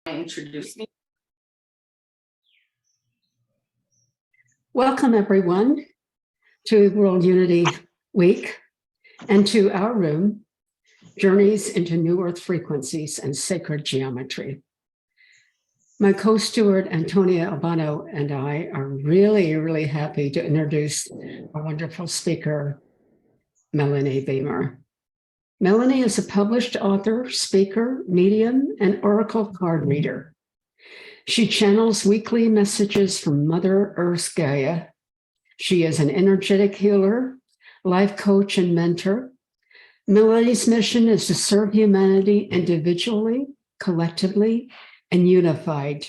introduce me? Welcome, everyone, to World Unity Week and to our room, Journeys into New Earth Frequencies and Sacred Geometry. My co-steward, Antonia Albano, and I are really happy to introduce a wonderful speaker, Mélanie Beamer. Mélanie is a published author, speaker, medium, and oracle card reader. She channels weekly messages from Mother Earth Gaïa. She is an energetic healer, life coach, and mentor. Mélanie's mission is to serve humanity individually, collectively, and unified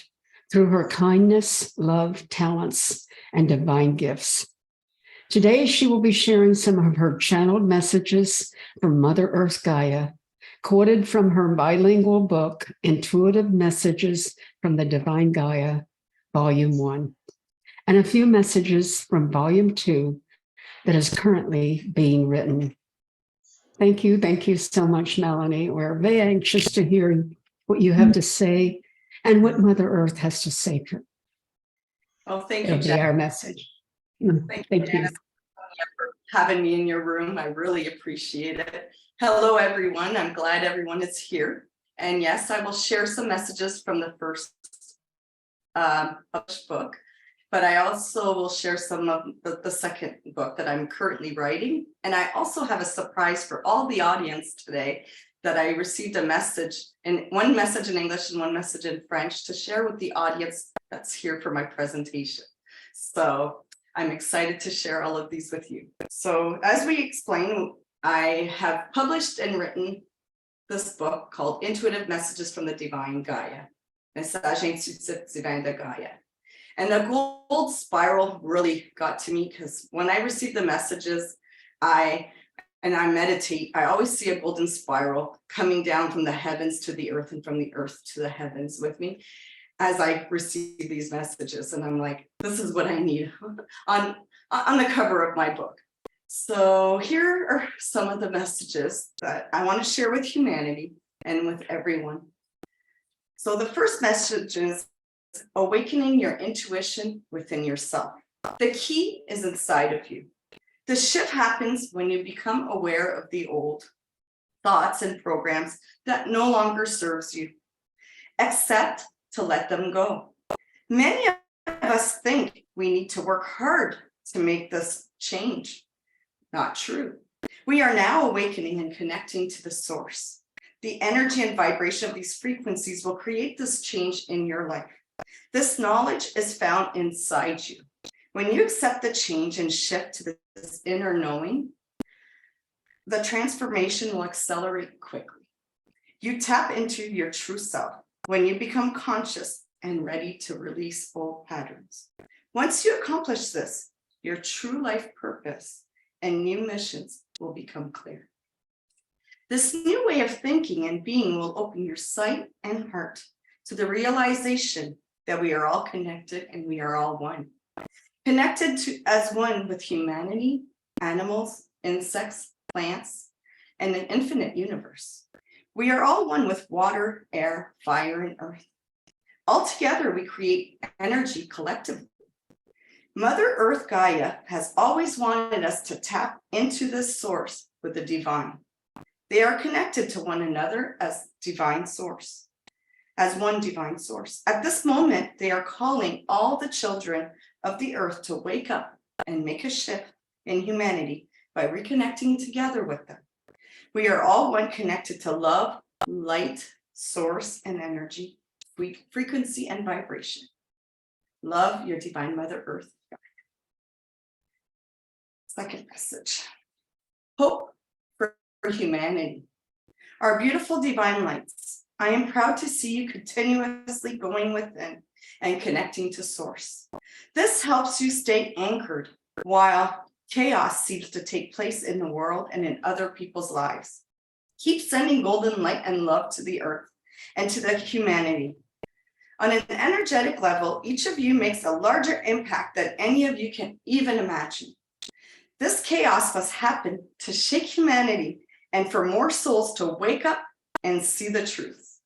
through her kindness, love, talents, and divine gifts. Today, she will be sharing some of her channeled messages from Mother Earth Gaïa, quoted from her bilingual book, Intuitive Messages from the Divine Gaïa, Volume 1, and a few messages from Volume 2 that is currently being written. Thank you so much, Mélanie. We're very anxious to hear what you have to say and what Mother Earth has to say. Oh, thank you, It'll be our message. Thank you. For having me in your room. I really appreciate it. Hello, everyone. I'm glad everyone is here. And yes, I will share some messages from the first published book, but I also will share some of the second book that I'm currently writing. And I also have a surprise for all the audience today, that I received a message, and one message in English and one message in French, to share with the audience that's here for my presentation. So I'm excited to share all of these with you. So as we explained, I have published and written this book called Intuitive Messages from the Divine Gaïa, Messages Intuitifs Divine Gaïa. And the gold spiral really got to me, because when I receive the messages, I meditate, I always see a golden spiral coming down from the heavens to the earth and from the earth to the heavens with me as I receive these messages. And I'm like, this is what I need on the cover of my book. So here are some of the messages that I want to share with humanity and with everyone. So the first message is awakening your intuition within yourself. The key is inside of you. The shift happens when you become aware of the old thoughts and programs that no longer serves you. Accept to let them go. Many of us think we need to work hard to make this change. Not true. We are now awakening and connecting to the source. The energy and vibration of these frequencies will create this change in your life. This knowledge is found inside you. When you accept the change and shift to this inner knowing, the transformation will accelerate quickly. You tap into your true self when you become conscious and ready to release old patterns. Once you accomplish this, your true life purpose and new missions will become clear. This new way of thinking and being will open your sight and heart to the realization that we are all connected and we are all one. Connected as one with humanity, animals, insects, plants, and an infinite universe. We are all one with water, air, fire, and earth. Altogether, we create energy collectively. Mother Earth Gaia has always wanted us to tap into this source with the divine. They are connected to one another as divine source, as one divine source. At this moment, they are calling all the children of the earth to wake up and make a shift in humanity by reconnecting together with them. We are all one, connected to love, light, source, and energy, frequency, and vibration. Love your divine Mother Earth. Second message. Hope for humanity. Our beautiful divine lights, I am proud to see you continuously going within and connecting to source. This helps you stay anchored while chaos seems to take place in the world and in other people's lives. Keep sending golden light and love to the earth and to the humanity. On an energetic level, each of you makes a larger impact than any of you can even imagine. This chaos must happen to shake humanity and for more souls to wake up and see the truth.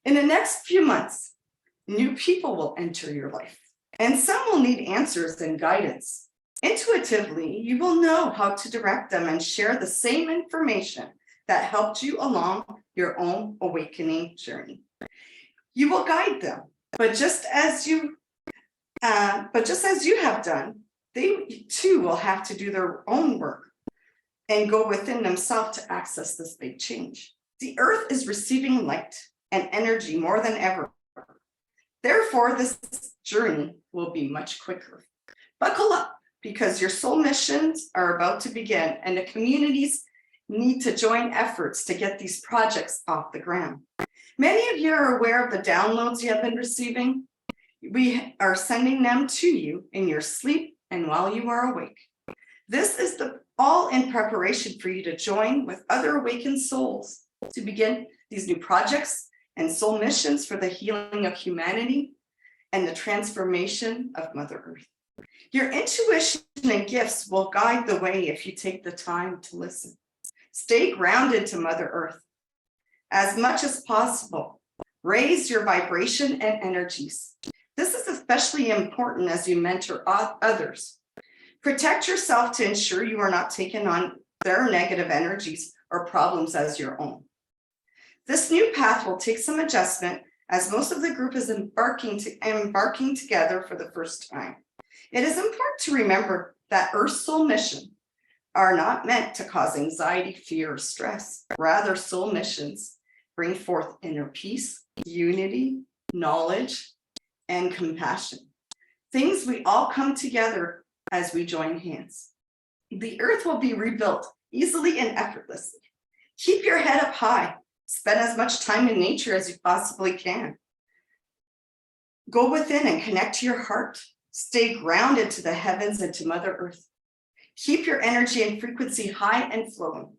In the next few months, new people will enter your life, and some will need answers and guidance. Intuitively, you will know how to direct them and share the same information that helped you along your own awakening journey. You will guide them, but just as you have done, they too will have to do their own work and go within themselves to access this big change. The earth is receiving light and energy more than ever. Therefore, this journey will be much quicker. Buckle up, because your soul missions are about to begin, and the communities need to join efforts to get these projects off the ground. Many of you are aware of the downloads you have been receiving. We are sending them to you in your sleep and while you are awake. This is all in preparation for you to join with other awakened souls to begin these new projects and soul missions for the healing of humanity and the transformation of Mother Earth. Your intuition and gifts will guide the way if you take the time to listen. Stay grounded to Mother Earth as much as possible. Raise your vibration and energies. This is especially important as you mentor others. Protect yourself to ensure you are not taking on their negative energies or problems as your own. This new path will take some adjustment as most of the group is embarking together for the first time. It is important to remember that Earth's soul mission are not meant to cause anxiety, fear, or stress. Rather, soul missions bring forth inner peace, unity, knowledge, and compassion. Things we all come together as we join hands. The earth will be rebuilt easily and effortlessly. Keep your head up high. Spend as much time in nature as you possibly can. Go within and connect to your heart. Stay grounded to the heavens and to Mother Earth. Keep your energy and frequency high and flowing.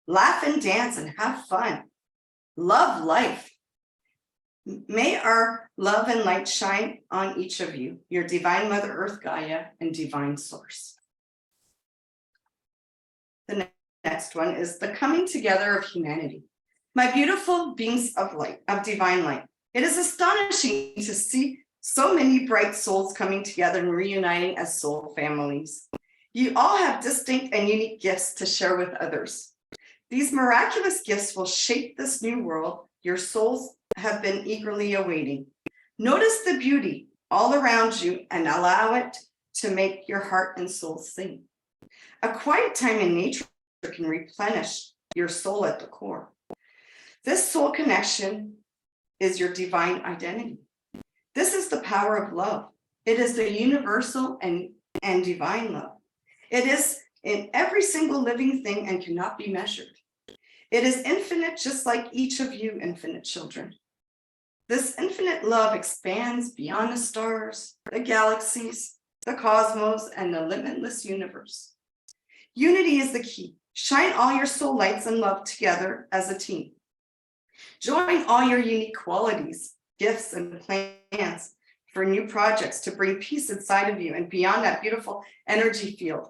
Laugh and dance and have fun. Love life. May our love and light shine on each of you, your divine Mother Earth Gaia and divine source. The next one is the coming together of humanity. My beautiful beings of light, of divine light. It is astonishing to see so many bright souls coming together and reuniting as soul families. You all have distinct and unique gifts to share with others. These miraculous gifts will shape this new world your souls have been eagerly awaiting. Notice the beauty all around you and allow it to make your heart and soul sing. A quiet time in nature can replenish your soul at the core. This soul connection is your divine identity. This is the power of love. It is the universal and divine love. It is in every single living thing and cannot be measured. It is infinite, just like each of you infinite children. This infinite love expands beyond the stars, the galaxies, the cosmos, and the limitless universe. Unity is the key. Shine all your soul lights and love together as a team. Join all your unique qualities, gifts, and plans for new projects to bring peace inside of you and beyond that beautiful energy field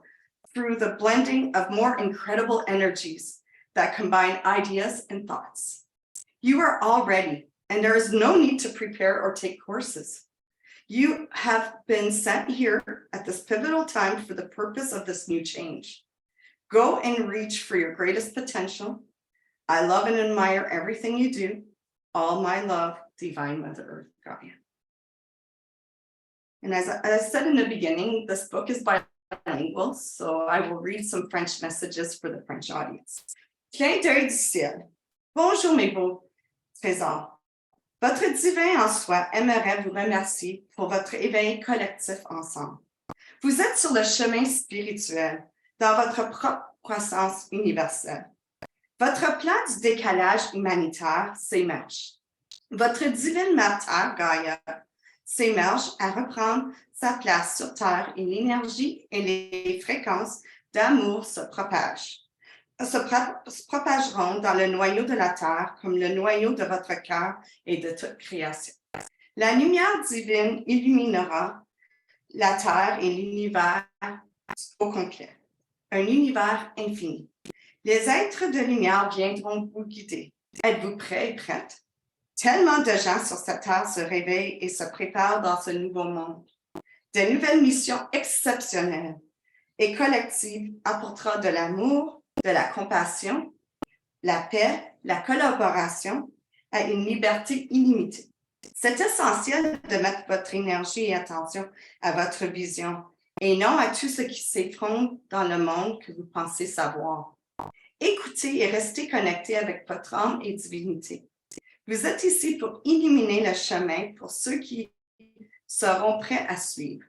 through the blending of more incredible energies that combine ideas and thoughts. You are all ready, and there is no need to prepare or take courses. You have been sent here at this pivotal time for the purpose of this new change. Go and reach for your greatest potential. I love and admire everything you do. All my love, Divine Mother Earth Gaïa. And as I said in the beginning, this book is bilingual, so I will read some French messages for the French audience. Clin d'œil du ciel. Bonjour mes beaux trésors. Votre divin en soi aimerait vous remercier pour votre éveil collectif ensemble. Vous êtes sur le chemin spirituel dans votre propre croissance universelle. Votre plan du décalage humanitaire s'émerge. Votre divine Mother Gaïa s'émerge à reprendre sa place sur Terre et l'énergie et les fréquences d'amour se propageront dans le noyau de la Terre comme le noyau de votre cœur et de toute création. La lumière divine illuminera la Terre et l'univers au complet, un univers infini. Les êtres de lumière viendront vous guider. Êtes-vous prêts et prêtes? Tellement de gens sur cette terre se réveillent et se préparent dans ce nouveau monde. De nouvelles missions exceptionnelles et collectives apporteront de l'amour, de la compassion, la paix, la collaboration à une liberté illimitée. C'est essentiel de mettre votre énergie et attention à votre vision et non à tout ce qui s'effondre dans le monde que vous pensez savoir. Écoutez et restez connectés avec votre âme et divinité. Vous êtes ici pour illuminer le chemin pour ceux qui seront prêts à suivre.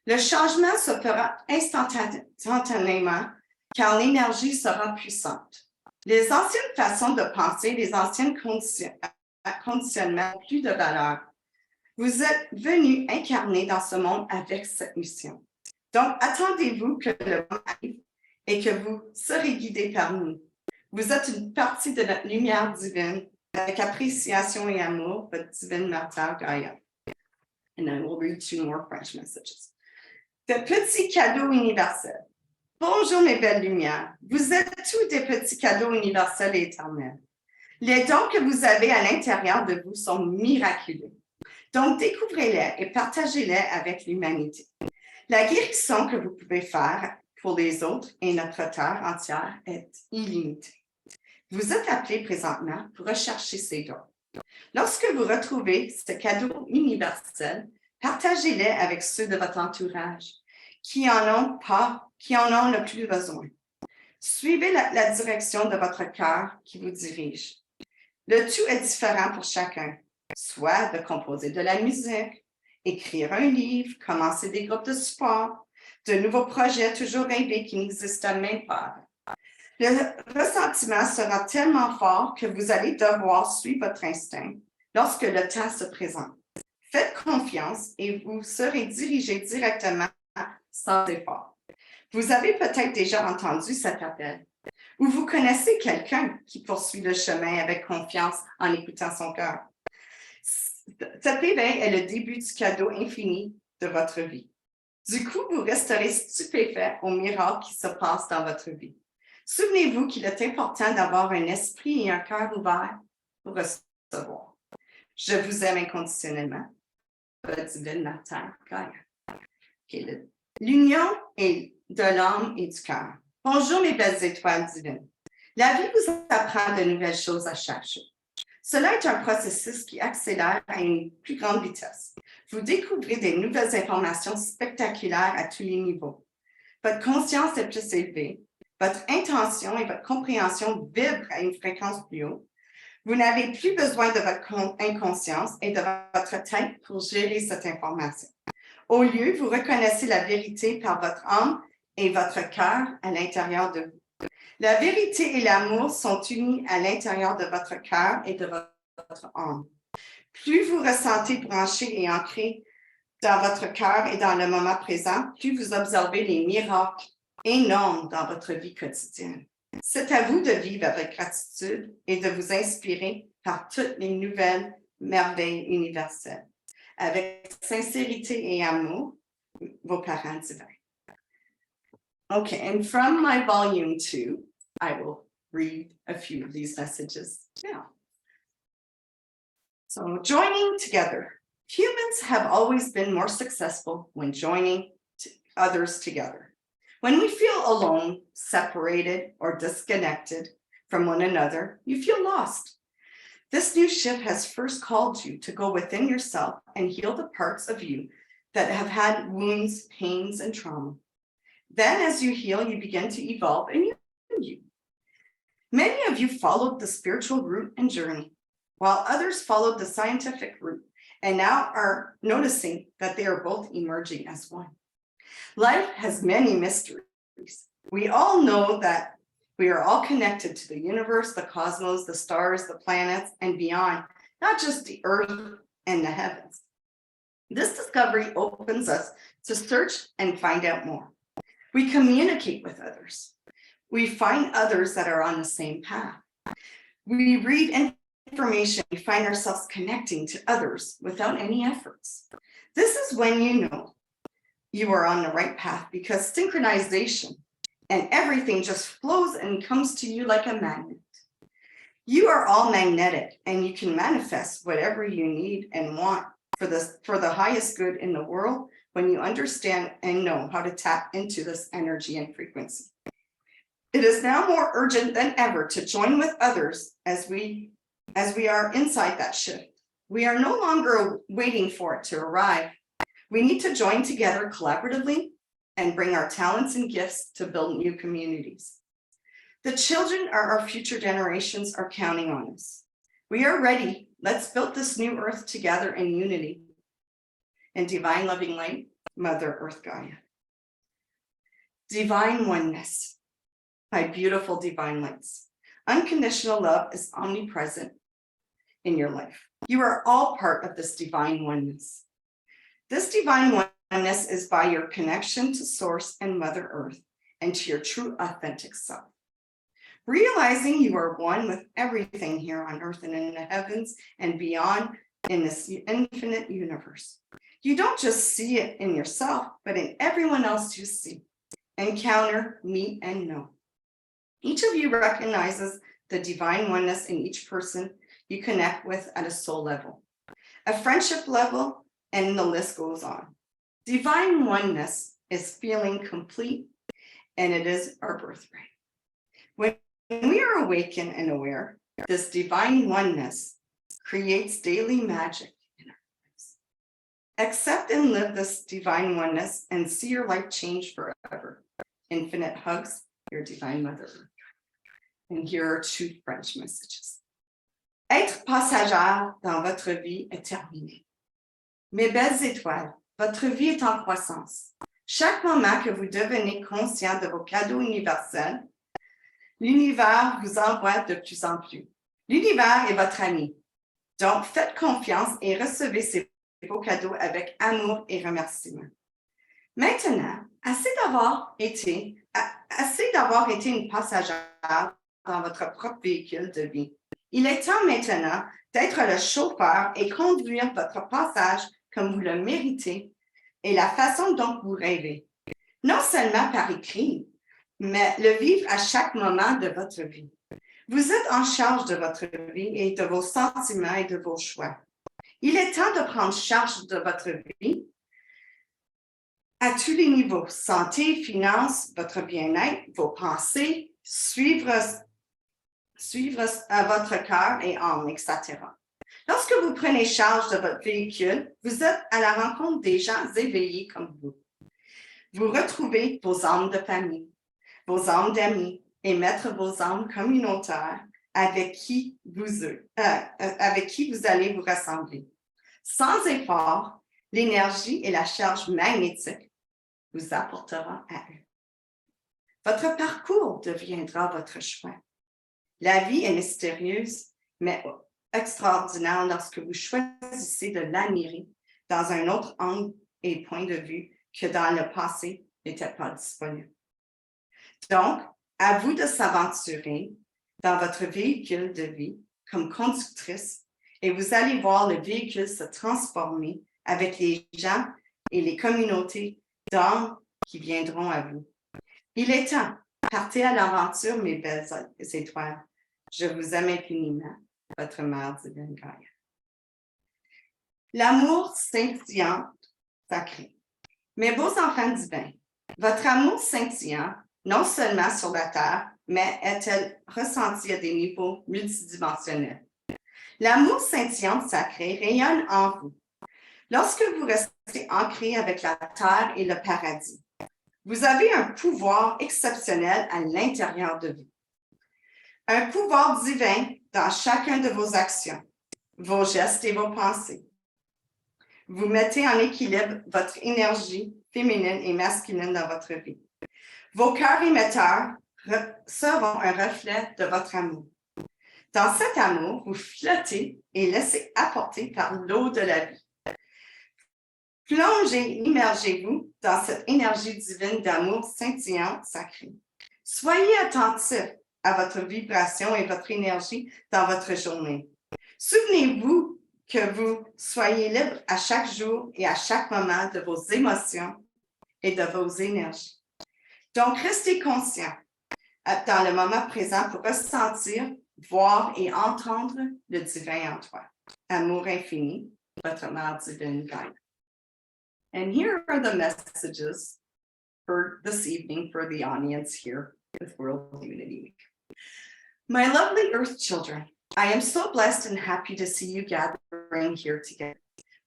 Le changement se fera instantanément car l'énergie sera puissante. Les anciennes façons de penser, les anciens conditionnements n'ont plus de valeur. Vous êtes venus incarner dans ce monde avec cette mission. Donc, attendez-vous que le monde arrive et que vous serez guidés par nous. Vous êtes une partie de notre lumière divine avec appréciation et amour, votre Divine Mother Gaïa. And I will read 2 more French messages. De petits cadeaux universels. Bonjour mes belles lumières. Vous êtes tous des petits cadeaux universels et éternels. Les dons que vous avez à l'intérieur de vous sont miraculeux. Donc, découvrez-les et partagez-les avec l'humanité. La guérison que vous pouvez faire pour les autres et notre terre entière est illimitée. Vous êtes appelés présentement pour rechercher ces dons. Lorsque vous retrouvez ce cadeau universel, partagez-les avec ceux de votre entourage qui en ont le plus besoin. Suivez la direction de votre cœur qui vous dirige. Le tout est différent pour chacun, soit de composer de la musique, écrire un livre, commencer des groupes de support, de nouveaux projets toujours rêvés qui n'existent même pas. Le ressentiment sera tellement fort que vous allez devoir suivre votre instinct lorsque le temps se présente. Faites confiance et vous serez dirigé directement sans effort. Vous avez peut-être déjà entendu cet appel ou vous connaissez quelqu'un qui poursuit le chemin avec confiance en écoutant son cœur. Cet éveil est le début du cadeau infini de votre vie. Du coup, vous resterez stupéfait aux miracles qui se passent dans votre vie. Souvenez-vous qu'il est important d'avoir un esprit et un cœur ouverts pour recevoir. Je vous aime inconditionnellement. Votre Divine Mother Gaïa. Okay, l'union est de l'âme et du cœur. Bonjour mes belles étoiles divines. La vie vous apprend de nouvelles choses à chaque jour. Cela est un processus qui accélère à une plus grande vitesse. Vous découvrez des nouvelles informations spectaculaires à tous les niveaux. Votre conscience est plus élevée. Votre intention et votre compréhension vibrent à une fréquence plus haute. Vous n'avez plus besoin de votre inconscience et de votre tête pour gérer cette information. Au lieu, vous reconnaissez la vérité par votre âme et votre cœur à l'intérieur de vous. La vérité et l'amour sont unis à l'intérieur de votre cœur et de votre âme. Plus vous ressentez branché et ancré dans votre cœur et dans le moment présent, plus vous observez les miracles énormes dans votre vie quotidienne. C'est à vous de vivre avec gratitude et de vous inspirer par toutes les nouvelles merveilles universelles. Avec sincérité et amour, vos parents divins. Okay, and from my volume 2, I will read a few of these messages now. So, joining together. Humans have always been more successful when joining others together. When we feel alone, separated, or disconnected from one another, you feel lost. This new shift has first called you to go within yourself and heal the parts of you that have had wounds, pains, and trauma. Then, as you heal, you begin to evolve and you. Many of you followed the spiritual route and journey, while others followed the scientific route and now are noticing that they are both emerging as one. Life has many mysteries. We all know that we are all connected to the universe, the cosmos, the stars, the planets, and beyond, not just the earth and the heavens. This discovery opens us to search and find out more. We communicate with others. We find others that are on the same path. We read information, we find ourselves connecting to others without any efforts. This is when you know you are on the right path because synchronization and everything just flows and comes to you like a magnet. You are all magnetic, and you can manifest whatever you need and want for the highest good in the world when you understand and know how to tap into this energy and frequency. It is now more urgent than ever to join with others as we are inside that shift. We are no longer waiting for it to arrive. We need to join together collaboratively and bring our talents and gifts to build new communities. The children are our future generations are counting on us. We are ready. Let's build this new earth together in unity. In divine loving light, Mother Earth Gaïa. Divine oneness. My beautiful divine lights. Unconditional love is omnipresent in your life. You are all part of this divine oneness. This divine oneness is by your connection to Source and Mother Earth and to your true authentic self. Realizing you are one with everything here on earth and in the heavens and beyond in this infinite universe. You don't just see it in yourself, but in everyone else you see, encounter, meet, and know. Each of you recognizes the divine oneness in each person you connect with at a soul level, a friendship level, and the list goes on. Divine oneness is feeling complete, and it is our birthright. When we are awakened and aware, this divine oneness creates daily magic in our lives. Accept and live this divine oneness and see your life change forever. Infinite hugs, your divine Mother. And here are 2 French messages. Être passagère dans votre vie est terminé. Mes belles étoiles, votre vie est en croissance. Chaque moment que vous devenez conscient de vos cadeaux universels, l'univers vous envoie de plus en plus. L'univers est votre ami. Donc, faites confiance et recevez ces beaux cadeaux avec amour et remerciement. Maintenant, assez d'avoir été une passagère dans votre propre véhicule de vie. Il est temps maintenant d'être le chauffeur et conduire votre passage comme vous le méritez et la façon dont vous rêvez. Non seulement par écrit, mais le vivre à chaque moment de votre vie. Vous êtes en charge de votre vie et de vos sentiments et de vos choix. Il est temps de prendre charge de votre vie à tous les niveaux, santé, finances, votre bien-être, vos pensées, suivre votre cœur et âme, etc. Lorsque vous prenez charge de votre véhicule, vous êtes à la rencontre des gens éveillés comme vous. Vous retrouvez vos âmes de famille, vos âmes d'amis et mettre vos âmes communautaires avec qui vous allez vous rassembler. Sans effort, l'énergie et la charge magnétique vous apportera à eux. Votre parcours deviendra votre choix. La vie est mystérieuse, mais extraordinaire lorsque vous choisissez de l'admirer dans un autre angle et point de vue que dans le passé n'était pas disponible. Donc, à vous de s'aventurer dans votre véhicule de vie comme conductrice et vous allez voir le véhicule se transformer avec les gens et les communautés d'âmes qui viendront à vous. Il est temps. Partez à l'aventure, mes belles étoiles. Je vous aime infiniment, votre mère Divine Gaïa. L'amour scintillant, sacré. Mes beaux enfants divins, votre amour scintillant, non seulement sur la Terre, mais est-elle ressentie à des niveaux multidimensionnels. L'amour scintillant sacré rayonne en vous. Lorsque vous restez ancré avec la Terre et le paradis, vous avez un pouvoir exceptionnel à l'intérieur de vous. Un pouvoir divin dans chacun de vos actions, vos gestes et vos pensées. Vous mettez en équilibre votre énergie féminine et masculine dans votre vie. Vos cœurs émetteurs seront un reflet de votre amour. Dans cet amour, vous flottez et laissez apporter par l'eau de la vie. Plongez, immergez-vous dans cette énergie divine d'amour scintillant sacré. Soyez attentif à votre vibration et votre énergie dans votre journée. Souvenez-vous que vous soyez libre à chaque jour et à chaque moment de vos émotions et de vos énergies. Donc, restez conscient dans le moment présent pour ressentir voir et entendre le divin en toi. Amour infini, votre mère divine Gaïa. And here are the messages for this evening for the audience here with World Unity Week. My lovely Earth children, I am so blessed and happy to see you gathering here together.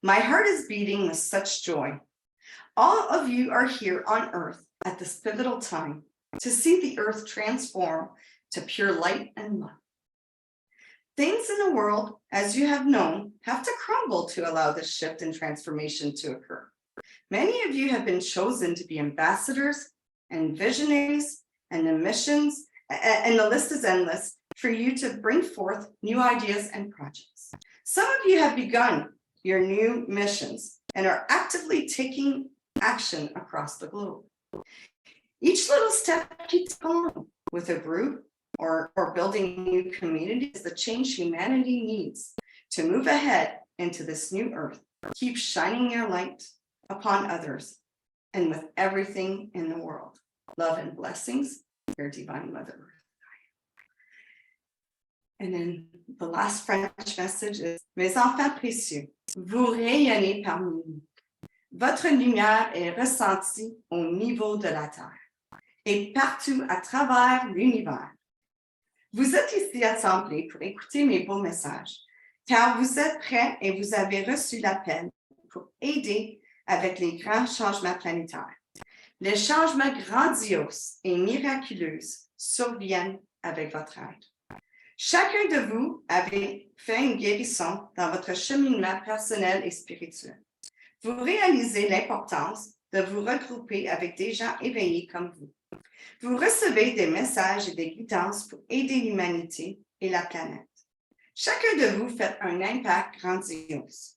My heart is beating with such joy. All of you are here on Earth at this pivotal time to see the Earth transform to pure light and love. Things in the world, as you have known, have to crumble to allow this shift and transformation to occur. Many of you have been chosen to be ambassadors and visionaries and the missions, and the list is endless for you to bring forth new ideas and projects. Some of you have begun your new missions and are actively taking action across the globe. Each little step keeps going with a group or building new communities, the change humanity needs to move ahead into this new earth. Keep shining your light upon others and with everything in the world. Love and blessings, your divine Mother Earth. And then the last French message is, mes enfants précieux, vous rayonnez parmi nous. Votre lumière est ressentie au niveau de la Terre et partout à travers l'univers. Vous êtes ici assemblés pour écouter mes beaux messages, car vous êtes prêts et vous avez reçu l'appel pour aider avec les grands changements planétaires. Les changements grandioses et miraculeux surviennent avec votre aide. Chacun de vous avait fait une guérison dans votre cheminement personnel et spirituel. Vous réalisez l'importance de vous regrouper avec des gens éveillés comme vous. Vous recevez des messages et des guidances pour aider l'humanité et la planète. Chacun de vous fait un impact grandiose.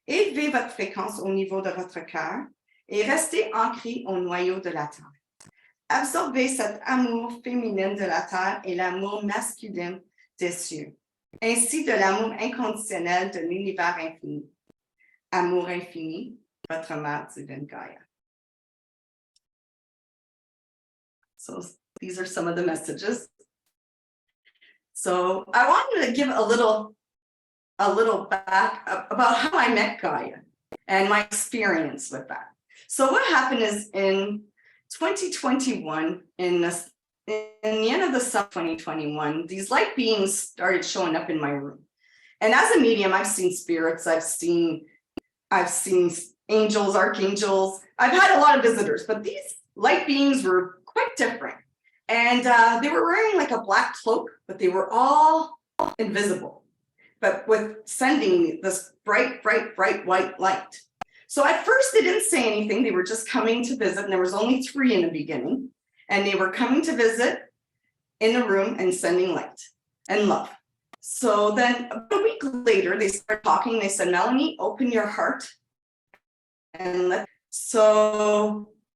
Élevez votre fréquence au niveau de votre cœur et restez ancré au noyau de la Terre. Absorbez cet amour féminin de la Terre et l'amour masculin des cieux, ainsi de l'amour inconditionnel de l'univers infini. Amour infini, votre mère Divine Gaïa. So these are some of the messages. So I wanted to give a little back about how I met Gaia and my experience with that. So what happened is in 2021, in the end of the summer 2021, these light beings started showing up in my room. And as a medium, I've seen spirits, I've seen angels, archangels. I've had a lot of visitors, but these light beings were quite different. And they were wearing like a black cloak, but they were all invisible, but with sending this bright, bright, bright white light. So at first they didn't say anything. They were just coming to visit, and there was only 3 in the beginning. And they were coming to visit in the room and sending light and love. So then a week later, they started talking. They said, Mélanie, open your heart. And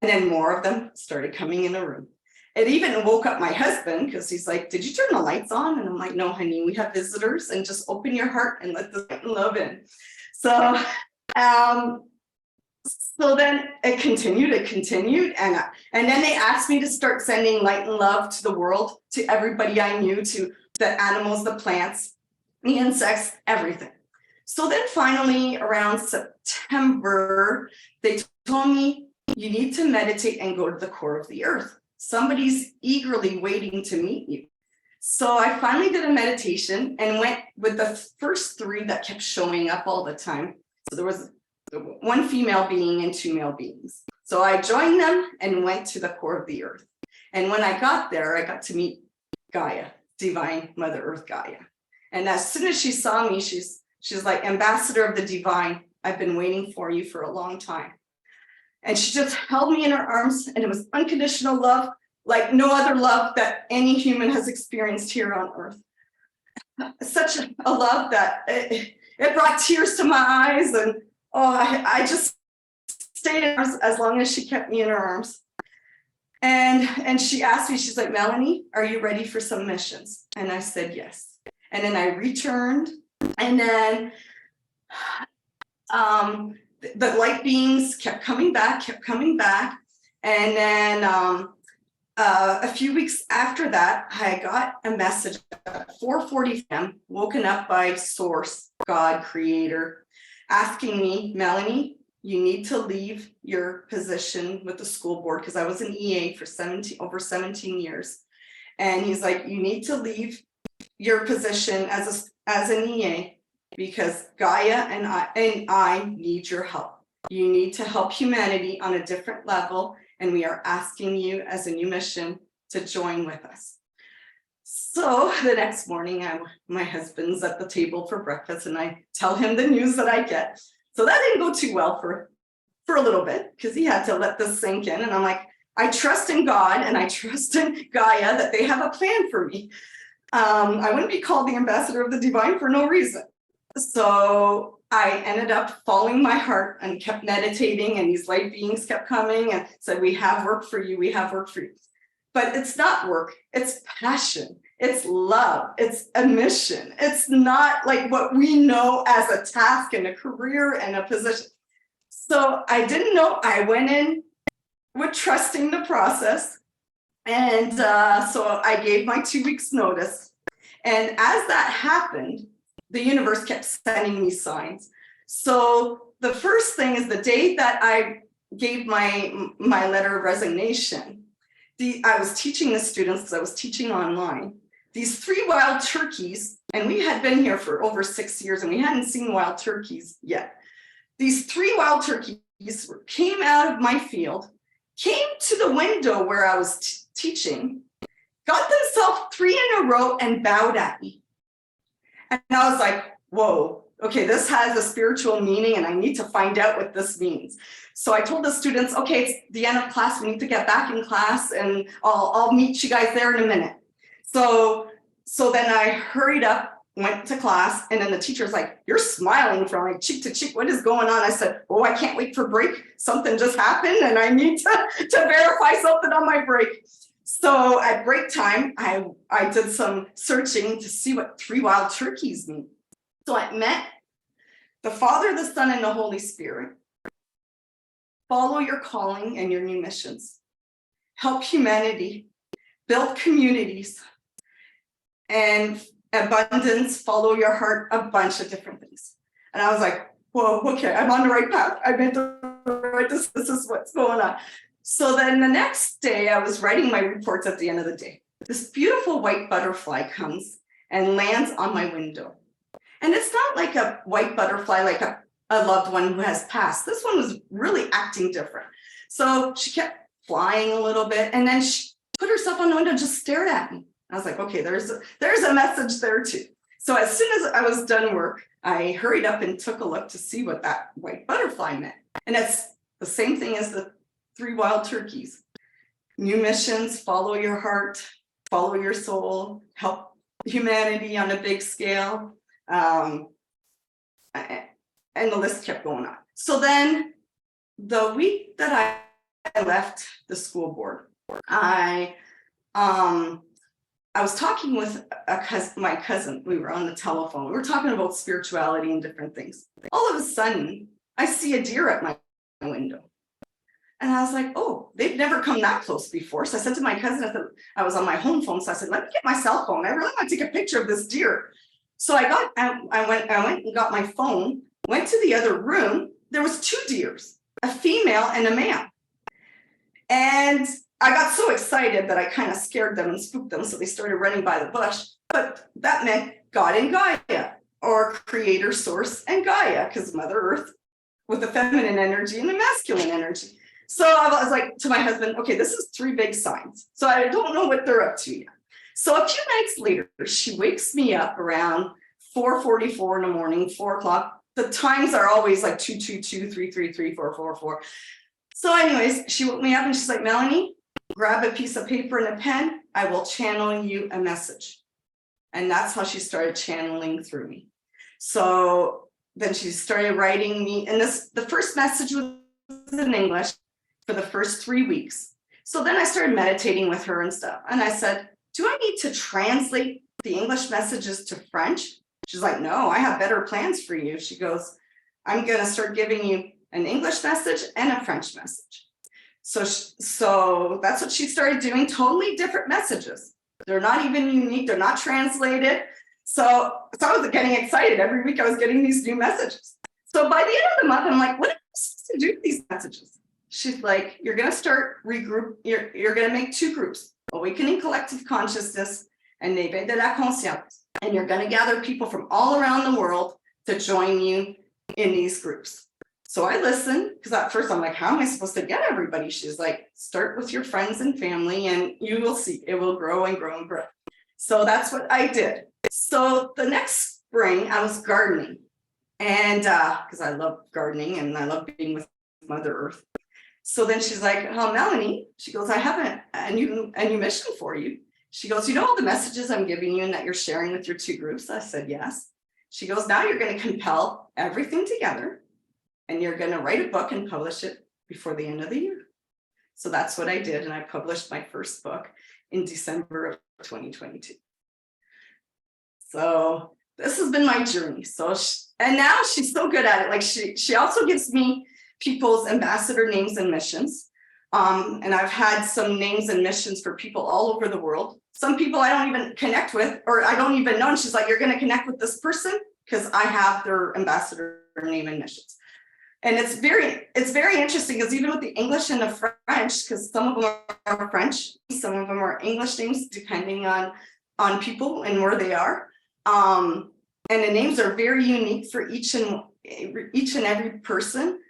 then more of them started coming in the room. It even woke up my husband because he's like, did you turn the lights on? And I'm like, no, honey, we have visitors, and just open your heart and let the light and love in. So then it continued, and then they asked me to start sending light and love to the world, to everybody I knew, to the animals, the plants, the insects, everything. So then finally around September, they told me, you need to meditate and go to the core of the earth. Somebody's eagerly waiting to meet you. So I finally did a meditation and went with the first 3 that kept showing up all the time. So there was 1 female being and 2 male beings. So I joined them and went to the core of the earth. And when I got there, I got to meet Gaia, Divine Mother Earth Gaia. And as soon as she saw me, she's like, Ambassador of the Divine, I've been waiting for you for a long time. And she just held me in her arms, and it was unconditional love, like no other love that any human has experienced here on earth. Such a love that it brought tears to my eyes, and I just stayed in her arms as long as she kept me in her arms. And she asked me, she's like, Mélanie, are you ready for some missions? And I said, yes. And then I returned, and then the light beings kept coming back. And then A few weeks after that, I got a message at 4:40 p.m., woken up by Source, God, Creator, asking me, Melanie, you need to leave your position with the school board, because I was an EA for over 17 years. And he's like, you need to leave your position as an EA, because Gaia and I need your help. You need to help humanity on a different level. And we are asking you as a new mission to join with us. So the next morning, my husband's at the table for breakfast, and I tell him the news that I get. So that didn't go too well for a little bit, because he had to let this sink in. And I'm like, I trust in God and I trust in Gaia that they have a plan for me. I wouldn't be called the ambassador of the divine for no reason. So I ended up following my heart and kept meditating, and these light beings kept coming and said, we have work for you, we have work for you. But it's not work, it's passion, it's love, it's a mission. It's not like what we know as a task and a career and a position. So I didn't know. I went in with trusting the process. And so I gave my 2 weeks notice. And as that happened, the universe kept sending me signs. So the first thing is the day that I gave my letter of resignation, I was teaching the students, because I was teaching online, these 3 wild turkeys, and we had been here for over 6 years and we hadn't seen wild turkeys yet. These 3 wild turkeys came out of my field, came to the window where I was teaching, got themselves 3 in a row and bowed at me. And I was like, whoa, okay, this has a spiritual meaning and I need to find out what this means. So I told the students, okay, it's the end of class, we need to get back in class, and I'll meet you guys there in a minute. So then I hurried up, went to class, and then the teacher's like, you're smiling from like cheek to cheek, what is going on? I said, oh, I can't wait for break. Something just happened and I need to verify something on my break. So at break time, I did some searching to see what 3 wild turkeys mean. So I met the Father, the Son, and the Holy Spirit. Follow your calling and your new missions. Help humanity, build communities, and abundance, follow your heart, a bunch of different things. And I was like, whoa, okay, I'm on the right path. I made the right, this is what's going on. So then the next day I was writing my reports at the end of the day. This beautiful white butterfly comes and lands on my window. And it's not like a white butterfly, like a loved one who has passed. This one was really acting different. So she kept flying a little bit, and then she put herself on the window and just stared at me. I was like, okay, there's a message there too. So as soon as I was done work, I hurried up and took a look to see what that white butterfly meant. And it's the same thing as the 3 wild turkeys. New missions, follow your heart, follow your soul, help humanity on a big scale. And the list kept going on. So then the week that I left the school board, I was talking with my cousin. We were on the telephone. We were talking about spirituality and different things. All of a sudden, I see a deer at my window. And I was like, oh, they've never come that close before. So I said to my cousin, I was on my home phone. So I said, let me get my cell phone. I really want to take a picture of this deer. So I went and got my phone, went to the other room. There was 2 deers, a female and a male. And I got so excited that I kind of scared them and spooked them. So they started running by the bush. But that meant God and Gaia, or Creator, Source, and Gaia, because Mother Earth with the feminine energy and the masculine energy. So I was like to my husband, okay, this is 3 big signs. So I don't know what they're up to yet. So a few nights later, she wakes me up around 4:44 in the morning, 4 o'clock. The times are always like 222, 333, 444. So anyways, she woke me up and she's like, Melanie, grab a piece of paper and a pen. I will channel you a message. And that's how she started channeling through me. So then she started writing me, and the first message was in English for the first 3 weeks. So then I started meditating with her and stuff. And I said, do I need to translate the English messages to French? She's like, no, I have better plans for you. She goes, I'm going to start giving you an English message and a French message. So that's what she started doing, totally different messages. They're not even unique, they're not translated. So I was getting excited. Every week I was getting these new messages. So by the end of the month, I'm like, what am I supposed to do with these messages? She's like, you're going to start regroup. You're going to make 2 groups, Awakening Collective Consciousness and Éveil de la Conscience. And you're going to gather people from all around the world to join you in these groups. So I listened, because at first I'm like, how am I supposed to get everybody? She's like, start with your friends and family and you will see it will grow and grow and grow. So that's what I did. So the next spring I was gardening, and because I love gardening and I love being with Mother Earth. So then she's like, oh, Mélanie, she goes, I have a new mission for you. She goes, you know all the messages I'm giving you and that you're sharing with your 2 groups? I said, yes. She goes, now you're going to compel everything together and you're going to write a book and publish it before the end of the year. So that's what I did. And I published my first book in December of 2022. So this has been my journey. So, and now she's so good at it. Like she also gives me people's ambassador names and missions. And I've had some names and missions for people all over the world. Some people I don't even connect with, or I don't even know. And she's like, you're going to connect with this person because I have their ambassador name and missions. And it's very interesting because even with the English and the French, because some of them are French, some of them are English names, depending on people and where they are. And the names are very unique for each and every person.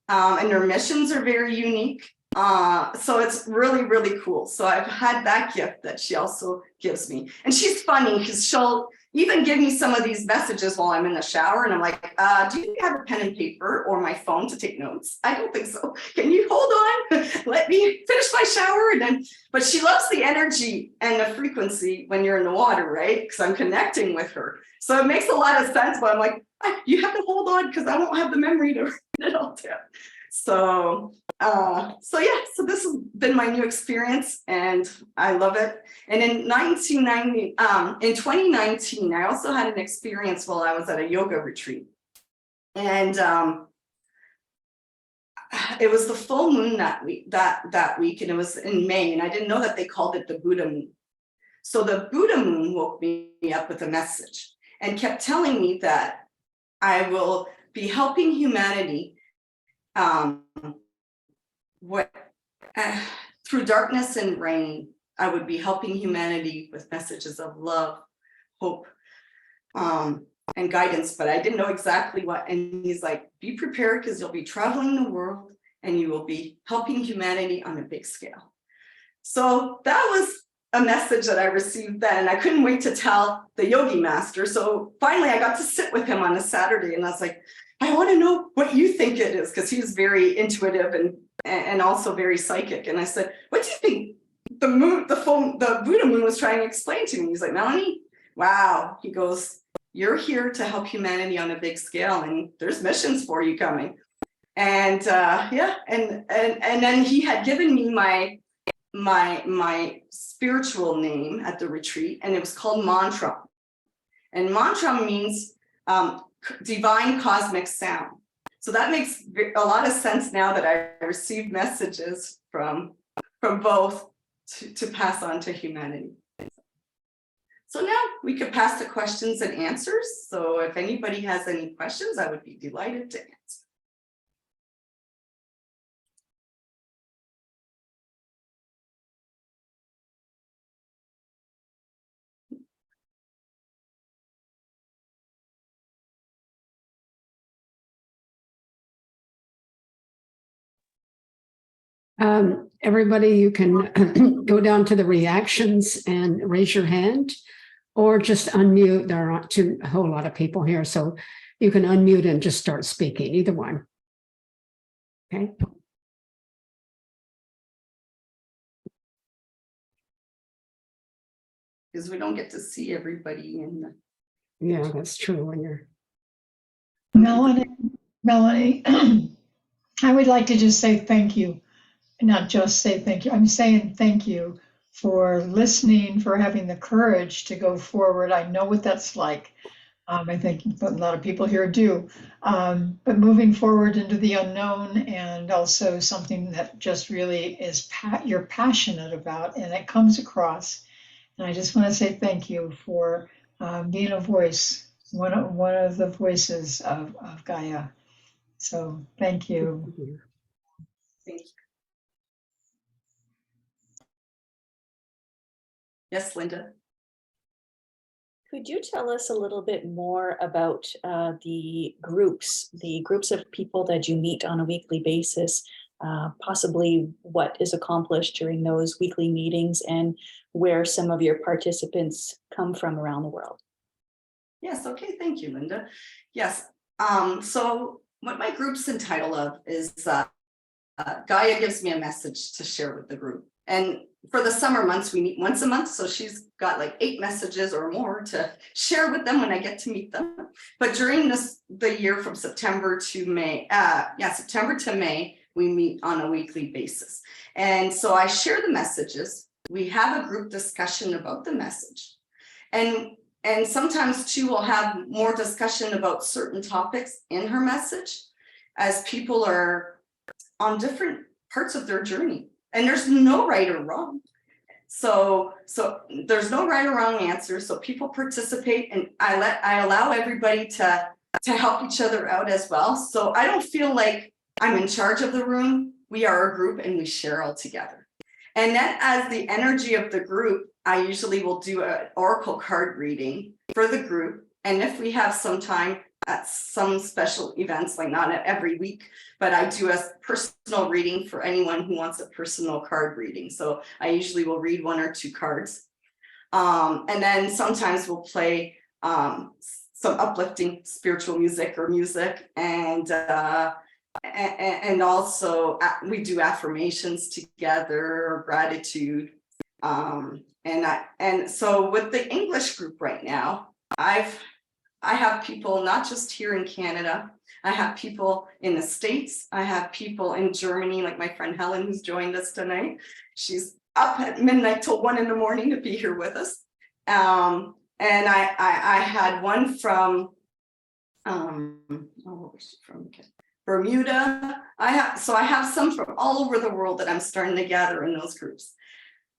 And their missions are very unique. So it's really, really cool. So I've had that gift that she also gives me. And she's funny because she'll even give me some of these messages while I'm in the shower. And I'm like, do you have a pen and paper or my phone to take notes? I don't think so. Can you hold on? Let me finish my shower. And then, but she loves the energy and the frequency when you're in the water, right? Because I'm connecting with her. So it makes a lot of sense, but I'm like, you have to hold on because I won't have the memory to write it all down. So so this has been my new experience and I love it. And in 2019, I also had an experience while I was at a yoga retreat. And it was the full moon that week, and it was in May, and I didn't know that they called it the Buddha moon. So the Buddha moon woke me up with a message and kept telling me that I will be helping humanity through darkness and rain. I would be helping humanity with messages of love, hope, and guidance, but I didn't know exactly what. And he's like, be prepared because you'll be traveling the world and you will be helping humanity on a big scale. So that was a message that I received then. I couldn't wait to tell the yogi master. So finally I got to sit with him on a Saturday and I was like, I want to know what you think it is, because he was very intuitive and also very psychic. And I said, what do you think the Buddha moon was trying to explain to me? He's like, Mélanie, wow. He goes, you're here to help humanity on a big scale and there's missions for you coming. And and then he had given me my spiritual name at the retreat, and it was called mantra. And mantra means divine cosmic sound. So that makes a lot of sense now that I received messages from both to pass on to humanity. So now we could pass to questions and answers. So if anybody has any questions, I would be delighted to answer. Everybody, you can go down to the reactions and raise your hand, or just unmute. There aren't a whole lot of people here, so you can unmute and just start speaking, either one. Okay. Because we don't get to see everybody in the... Yeah, that's true when you're... Mélanie, I would like to just say thank you. Not just say thank you. I'm saying thank you for listening, for having the courage to go forward. I know what that's like. I think a lot of people here do. But moving forward into the unknown, and also something that just really is you're passionate about, and it comes across. And I just want to say thank you for being a voice, one of the voices of Gaia. So thank you. Thank you. Yes, Linda. Could you tell us a little bit more about the groups of people that you meet on a weekly basis, possibly what is accomplished during those weekly meetings and where some of your participants come from around the world? Yes, okay, thank you, Linda. Yes, so what my group's entitled of is Gaia gives me a message to share with the group. And for the summer months, we meet once a month. So she's got like 8 messages or more to share with them when I get to meet them. But during the year from September to May, September to May, we meet on a weekly basis. And so I share the messages. We have a group discussion about the message. And sometimes too, we'll have more discussion about certain topics in her message as people are on different parts of their journey. And there's no right or wrong. So there's no right or wrong answer. So people participate, and I allow everybody to help each other out as well. So I don't feel like I'm in charge of the room. We are a group and we share all together. And then as the energy of the group, I usually will do an oracle card reading for the group. And if we have some time at some special events, like not every week, but I do a personal reading for anyone who wants a personal card reading. So I usually will read 1 or 2 cards. And then sometimes we'll play some uplifting spiritual music or music. And also we do affirmations together or gratitude. And so with the English group right now, I have people not just here in Canada. I have people in the States. I have people in Germany, like my friend Helen, who's joined us tonight. She's up at midnight till 1 a.m. to be here with us. And I had one from, where's she from? Okay. Bermuda. I have some from all over the world that I'm starting to gather in those groups.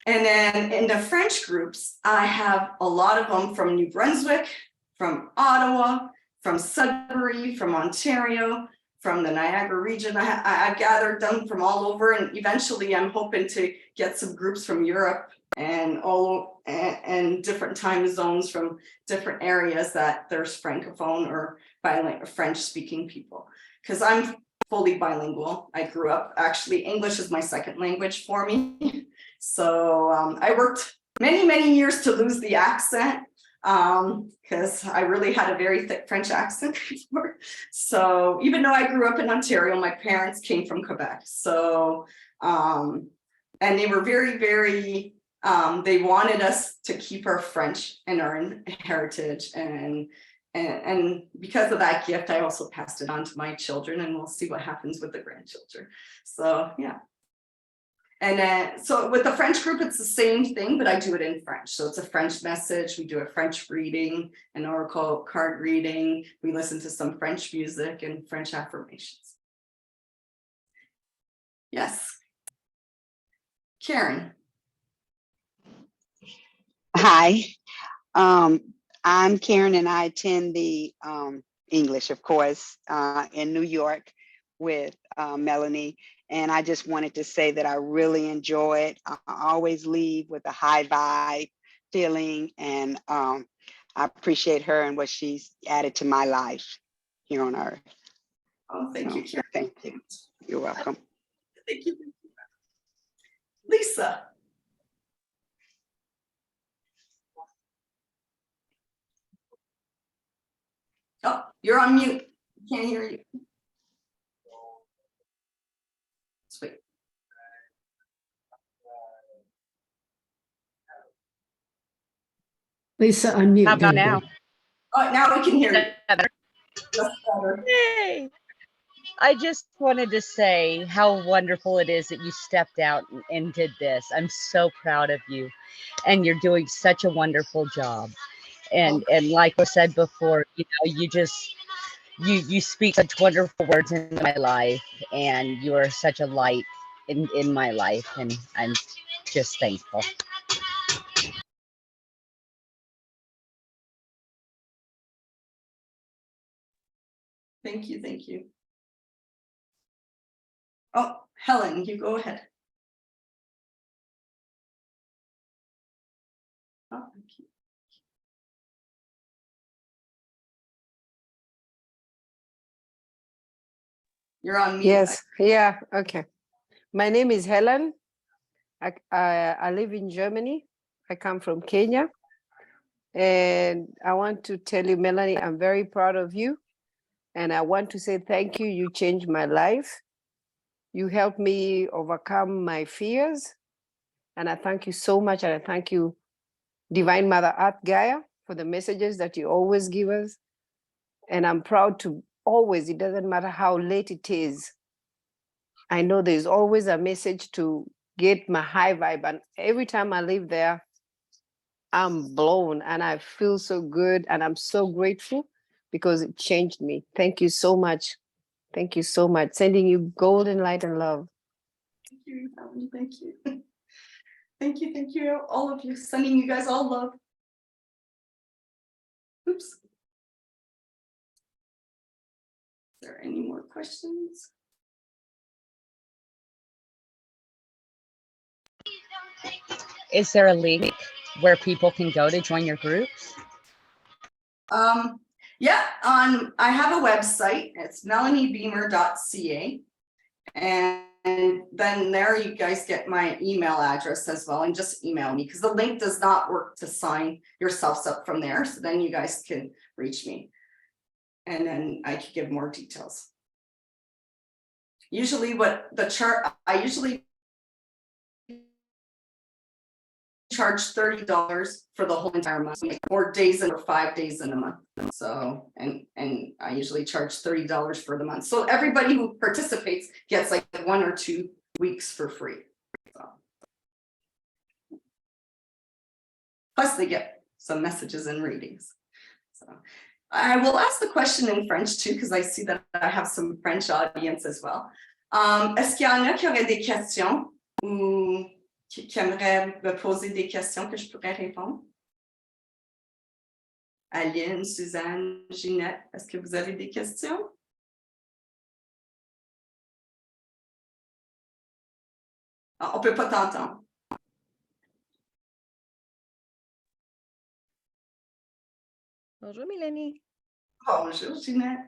And then in the French groups, I have a lot of them from New Brunswick, from Ottawa, from Sudbury, from Ontario, from the Niagara region. I gathered them from all over, and eventually I'm hoping to get some groups from Europe and different time zones from different areas that there's Francophone or bilingual French speaking people. Because I'm fully bilingual. I grew up, actually, English is my second language for me. So I worked many years to lose the accent, because I really had a very thick French accent before. So even though I grew up in Ontario, my parents came from Quebec. So, and they were very, they wanted us to keep our French and our heritage. And because of that gift, I also passed it on to my children, and we'll see what happens with the grandchildren. So, yeah. And then, so with the French group, it's the same thing, but I do it in French. So it's a French message. We do a French reading, an oracle card reading. We listen to some French music and French affirmations. Yes. Karen. Hi, I'm Karen, and I attend the English, of course, in New York with Mélanie. And I just wanted to say that I really enjoy it. I always leave with a high vibe feeling, and I appreciate her and what she's added to my life here on Earth. Oh, thank you, Karen. Thank you. You're welcome. Thank you. Lisa. Oh, you're on mute. Can't hear you. Sweet. Lisa, unmute. How about There you now? go. Oh, now we can hear you. Is that better? That's better. Yay! I just wanted to say how wonderful it is that you stepped out and did this. I'm so proud of you, and you're doing such a wonderful job. and like I said before, you know, you speak such wonderful words into my life, and you are such a light in my life, and I'm just thankful. Thank you, thank you. Oh, Helen, you go ahead. Oh, thank you. You're on mute. Yes, yeah, okay. My name is Helen. I live in Germany. I come from Kenya. And I want to tell you, Melanie, I'm very proud of you. And I want to say thank you. You changed my life. You helped me overcome my fears. And I thank you so much. And I thank you, Divine Mother Earth Gaïa, for the messages that you always give us. And I'm proud to always, it doesn't matter how late it is, I know there's always a message to get my high vibe. And every time I leave there, I'm blown and I feel so good. And I'm so grateful because it changed me. Thank you so much. Thank you so much. Sending you golden light and love. Thank you, Helen. Thank you. Thank you, all of you. Sending you guys all love. Oops. Is there any more questions? Is there a link where people can go to join your groups? Yeah, I have a website. It's melaniebeamer.ca. And then there you guys get my email address as well, and just email me because the link does not work to sign yourselves up from there. So then you guys can reach me and then I can give more details. Usually what the chart, I usually charge $30 for the whole entire month, or days or 5 days in a month. So, and I usually charge $30 for the month. So everybody who participates gets like 1 or 2 weeks for free. So. Plus they get some messages and readings. So I will ask the question in French too, because I see that I have some French audience as well. Est-ce qu'il y en a qui auraient des questions ou qui aimerait me poser des questions que je pourrais répondre? Aline, Suzanne, Ginette, est-ce que vous avez des questions? Ah, on ne peut pas t'entendre. Bonjour Mélanie. Bonjour Ginette.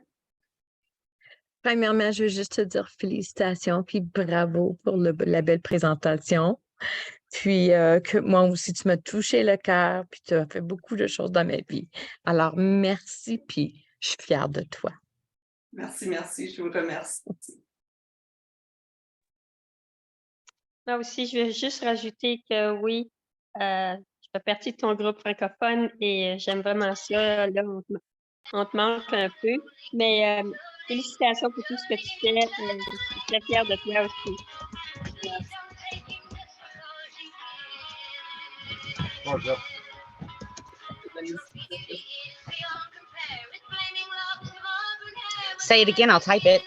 Premièrement, je veux juste te dire félicitations puis bravo pour la belle présentation. Puis que moi aussi, tu m'as touché le cœur puis tu as fait beaucoup de choses dans ma vie. Alors, merci puis je suis fière de toi. Merci, je vous remercie. Moi aussi, je vais juste rajouter que oui, je fais partie de ton groupe francophone et j'aime vraiment ça. Là, on te manque un peu, mais félicitations pour tout ce que tu fais. Je suis très fière de toi aussi. Bonjour. Say it again, I'll type it.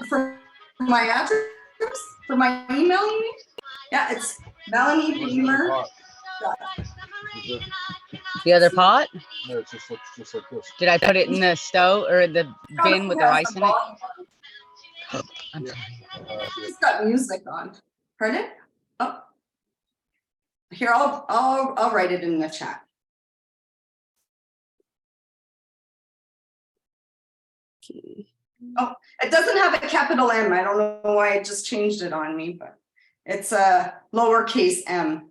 For my address, for my email, you mean? Yeah, it's Mélanie Beamer. The other pot? No, it's just like this. Did I put it in the stove or the bin with the rice in it? I'm sorry. It's got music on. Pardon? Oh. Here, I'll write it in the chat. Okay. Oh, it doesn't have a capital M. I don't know why it just changed it on me, but it's a lowercase m.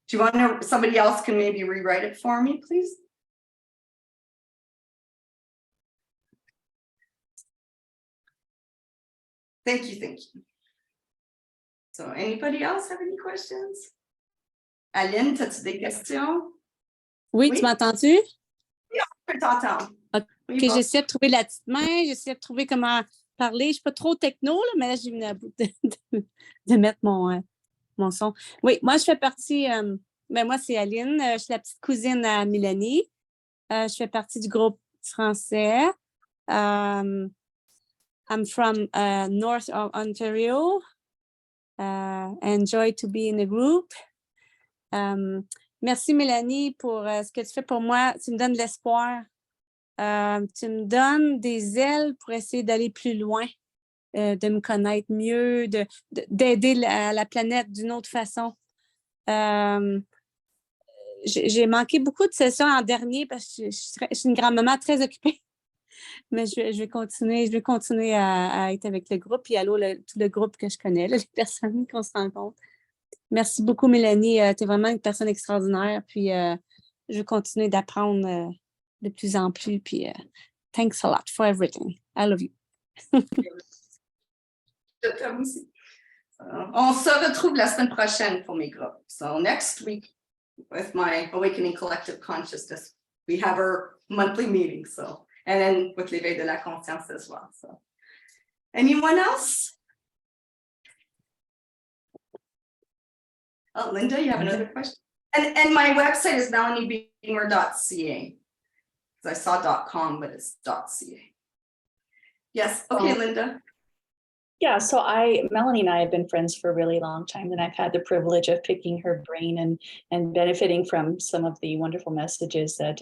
Do you want to, somebody else can maybe rewrite it for me, please? Thank you. So anybody else have any questions? Aline, as-tu des questions? Oui, Oui. tu m'entends-tu? Oui, on peut t'entendre. OK, Oui, bon. j'essaie de trouver la petite main, j'essaie de trouver comment parler. Je ne suis pas trop techno, là, mais là, j'ai venu à bout de mettre mon son. Oui, moi, je fais partie Ben moi, c'est Aline. Je suis la petite cousine à Mélanie. Je fais partie du groupe français. I'm from North Ontario. Enjoy to be in a group. Merci Mélanie pour ce que tu fais pour moi. Tu me donnes de l'espoir. Tu me donnes des ailes pour essayer d'aller plus loin, de me connaître mieux, d'aider la planète d'une autre façon. J'ai manqué beaucoup de sessions en dernier parce que je suis une grand-maman très occupée. Mais je vais continuer à être avec le groupe et tout le groupe que je connais, là, les personnes qu'on se rencontre. Merci beaucoup, Mélanie. Tu es vraiment une personne extraordinaire. Puis, je vais continuer d'apprendre de plus en plus. Puis, thanks a lot for everything. I love you. Je t'aime aussi. On se retrouve la semaine prochaine pour mes groupes. So next week, with my Awakening Collective Consciousness, we have our monthly meeting. So, and then with l'éveil de la conscience as well. So, anyone else? Oh, Linda, you have another question? And my website is melaniebeamer.ca. I saw .com, but it's .ca. Yes, okay, Linda. Yeah, so Melanie and I have been friends for a really long time, and I've had the privilege of picking her brain and benefiting from some of the wonderful messages that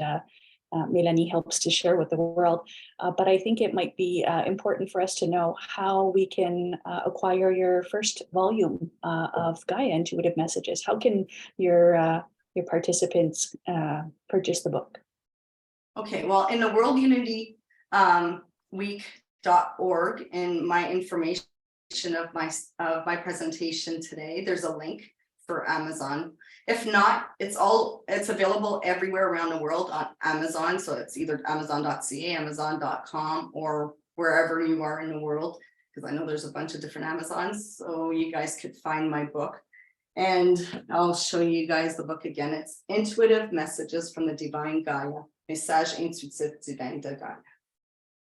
Mélanie helps to share with the world. But I think it might be important for us to know how we can acquire your first volume of Gaia Intuitive Messages. How can your participants purchase the book? Okay, well, in the World Unity Week.org, in my information of my presentation today, there's a link for Amazon. If not, it's available everywhere around the world on Amazon. So it's either amazon.ca, amazon.com, or wherever you are in the world, because I know there's a bunch of different Amazons. So you guys could find my book. And I'll show you guys the book again. It's Intuitive Messages from the Divine Gaïa, Messages Intuitifs Divine Gaïa.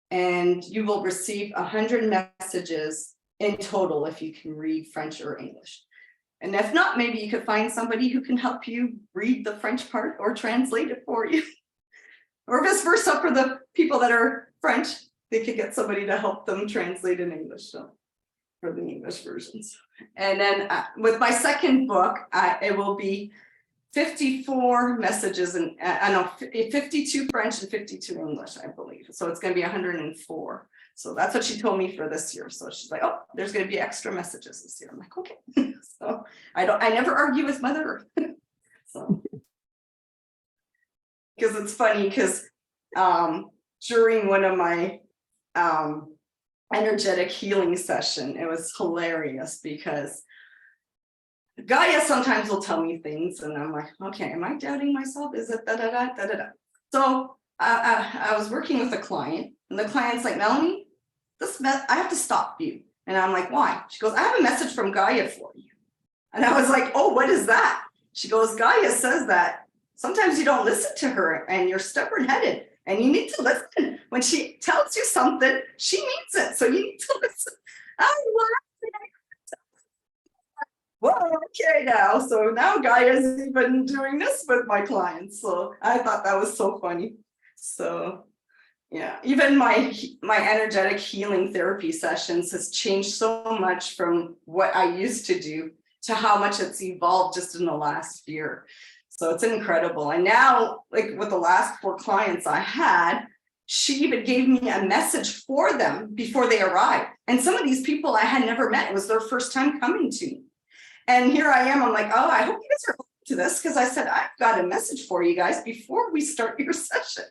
And you will receive 100 messages in total if you can read French or English. And if not, maybe you could find somebody who can help you read the French part or translate it for you. Or vice versa, for the people that are French, they could get somebody to help them translate in English, so, for the English versions. And then with my second book, it will be 54 messages, and 52 French and 52 English, I believe. So it's going to be 104. So that's what she told me for this year. So she's like, oh, there's going to be extra messages this year. I'm like, okay. So I never argue with Mother Earth. So, because it's funny, because during one of my energetic healing session, it was hilarious because Gaia sometimes will tell me things and I'm like, okay, am I doubting myself? Is it da-da-da? So I was working with a client and the client's like, Melanie, I have to stop you. And I'm like, why? She goes, I have a message from Gaia for you. And I was like, oh, what is that? She goes, Gaia says that sometimes you don't listen to her and you're stubborn-headed and you need to listen. When she tells you something, she means it. So you need to listen. Well, okay now. So now Gaia's even doing this with my clients. So I thought that was so funny. So yeah, even my energetic healing therapy sessions has changed so much from what I used to do to how much it's evolved just in the last year. So it's incredible. And now, like with the last 4 clients I had, she even gave me a message for them before they arrived. And some of these people I had never met. It was their first time coming to me. And here I am, I'm like, oh, I hope you guys are open to this, because I said, I've got a message for you guys before we start your session.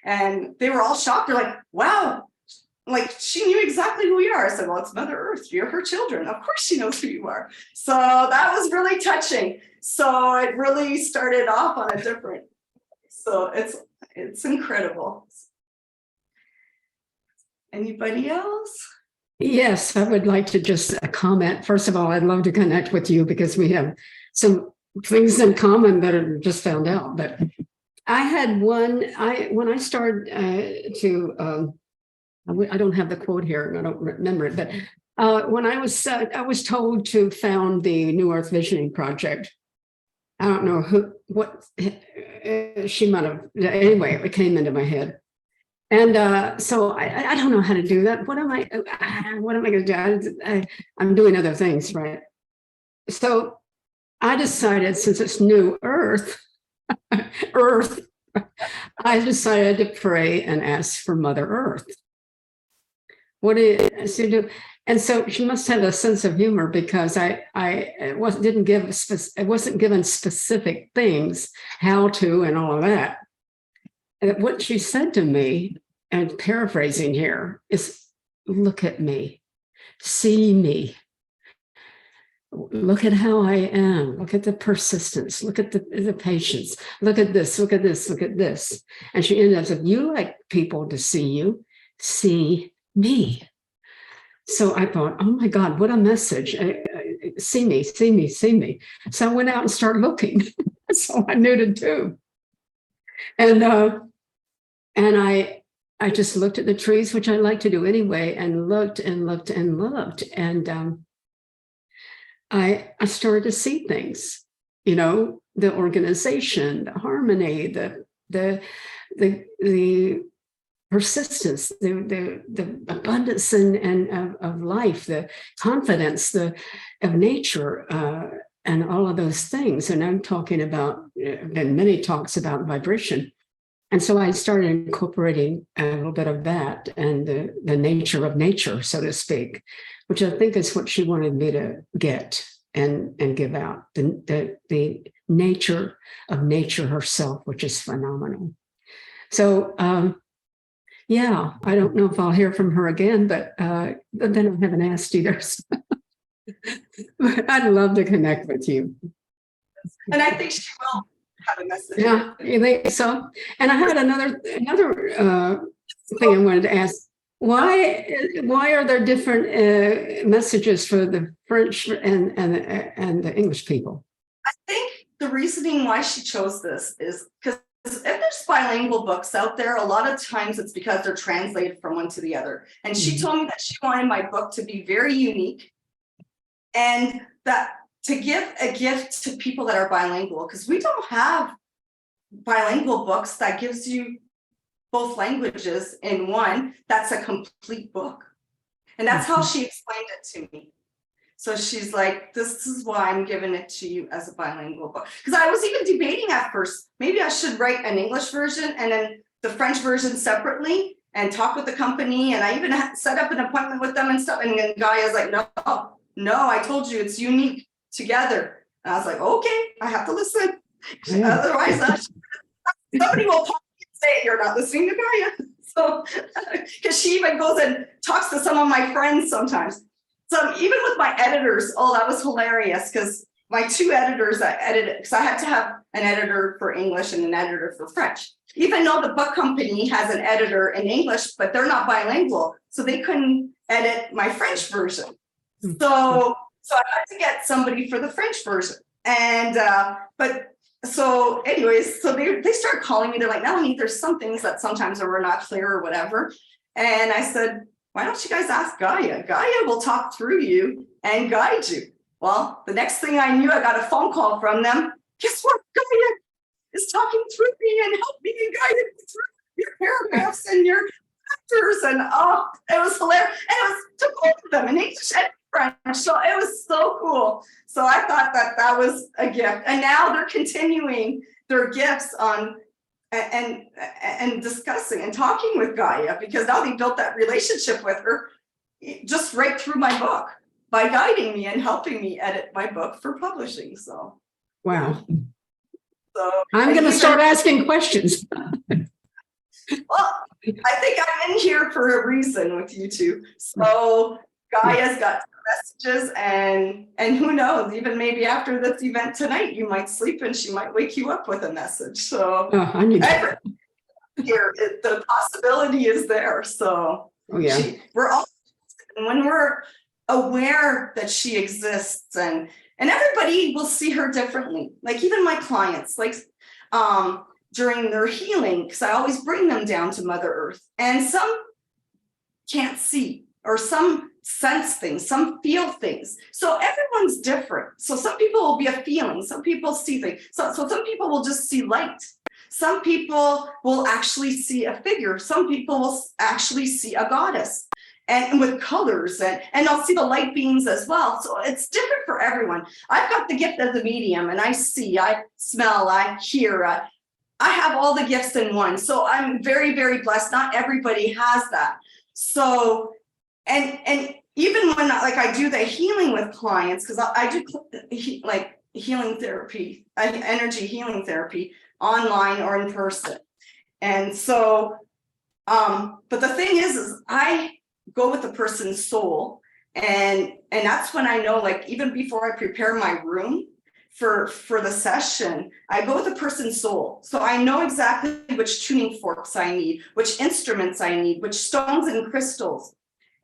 And they were all shocked. They're like, wow, like she knew exactly who you are. I said, well, it's Mother Earth. You're her children. Of course she knows who you are. So that was really touching. So it really started off on a different, so it's incredible. Anybody else? Yes, I would like to just comment. First of all, I'd love to connect with you because we have some things in common that I just found out. But I had when I started I don't have the quote here and I don't remember it, but when I was told to found the New Earth Visioning Project, I don't know what she might have, anyway, it came into my head. And so I don't know how to do that. What am I going to do? I'm doing other things, right? So I decided, since it's new Earth, I decided to pray and ask for Mother Earth. What is she do? And so she must have a sense of humor, because I wasn't given specific things, how to, and all of that. And what she said to me, and paraphrasing here, is, look at me, see me. Look at how I am. Look at the persistence. Look at the patience. Look at this. Look at this. Look at this. And she ended up saying, you like people to see you, see me. So I thought, oh my God, what a message. See me, see me, see me. So I went out and started looking. So I knew to do. And I just looked at the trees, which I like to do anyway, and looked and looked and looked. And I started to see things, the organization, the harmony, the persistence, the abundance and of life, the confidence, of nature, and all of those things. And I'm talking about, been many talks about vibration. And so I started incorporating a little bit of that and the nature of nature, so to speak, which I think is what she wanted me to get and give out, the nature of nature herself, which is phenomenal. So, yeah, I don't know if I'll hear from her again, but then I haven't asked either. But I'd love to connect with you. And I think she will have a message. Yeah, you think so? And I had another thing I wanted to ask. Why are there different messages for the French and the English people? I think the reasoning why she chose this is because if there's bilingual books out there, a lot of times it's because they're translated from one to the other. And she told me that she wanted my book to be very unique, and that to give a gift to people that are bilingual, because we don't have bilingual books that gives you both languages in one. That's a complete book. And that's how she explained it to me. So she's like, this is why I'm giving it to you as a bilingual book. Because I was even debating at first, maybe I should write an English version and then the French version separately and talk with the company. And I even set up an appointment with them and stuff. And then Gaia's like, no, I told you it's unique together. And I was like, okay, I have to listen. Otherwise, somebody will pop and say, you're not listening to Gaia. So, because she even goes and talks to some of my friends sometimes. So even with my editors, that was hilarious, because my two editors I edited, because I had to have an editor for English and an editor for French. Even though the book company has an editor in English, but they're not bilingual, so they couldn't edit my French version. So I had to get somebody for the French version. And so anyways, so they start calling me. They're like, Mélanie, there's some things that sometimes are not clear or whatever. And I said, why don't you guys ask Gaia? Gaia will talk through you and guide you. Well, the next thing I knew, I got a phone call from them. Guess what? Gaia is talking through me and helping me and guiding me through your paragraphs and your chapters. And it was hilarious. And it was to both of them in English and French. So it was so cool. So I thought that was a gift. And now they're continuing their gifts on and discussing and talking with Gaia, because now they built that relationship with her just right through my book by guiding me and helping me edit my book for publishing. So wow. So I'm going to start asking questions. Well, I think I'm in here for a reason with you two. So Gaia's got messages, and who knows, even maybe after this event tonight, you might sleep and she might wake you up with a message. So I need to. Here, the possibility is there. So we're all, when we're aware that she exists, and everybody will see her differently. Like even my clients, like during their healing, because I always bring them down to Mother Earth, and some can't see, or some sense things, some feel things. So everyone's different. So some people will be a feeling, some people see things. So some people will just see light. Some people will actually see a figure. Some people will actually see a goddess and with colors, and I'll see the light beams as well. So it's different for everyone. I've got the gift as a medium, and I see, I smell, I hear, I have all the gifts in one. So I'm very, very blessed. Not everybody has that. So, and even when like I do the healing with clients, because I do like healing therapy, energy healing therapy online or in person. And so, but the thing is I go with the person's soul, and that's when I know, like, even before I prepare my room for the session, I go with the person's soul. So I know exactly which tuning forks I need, which instruments I need, which stones and crystals.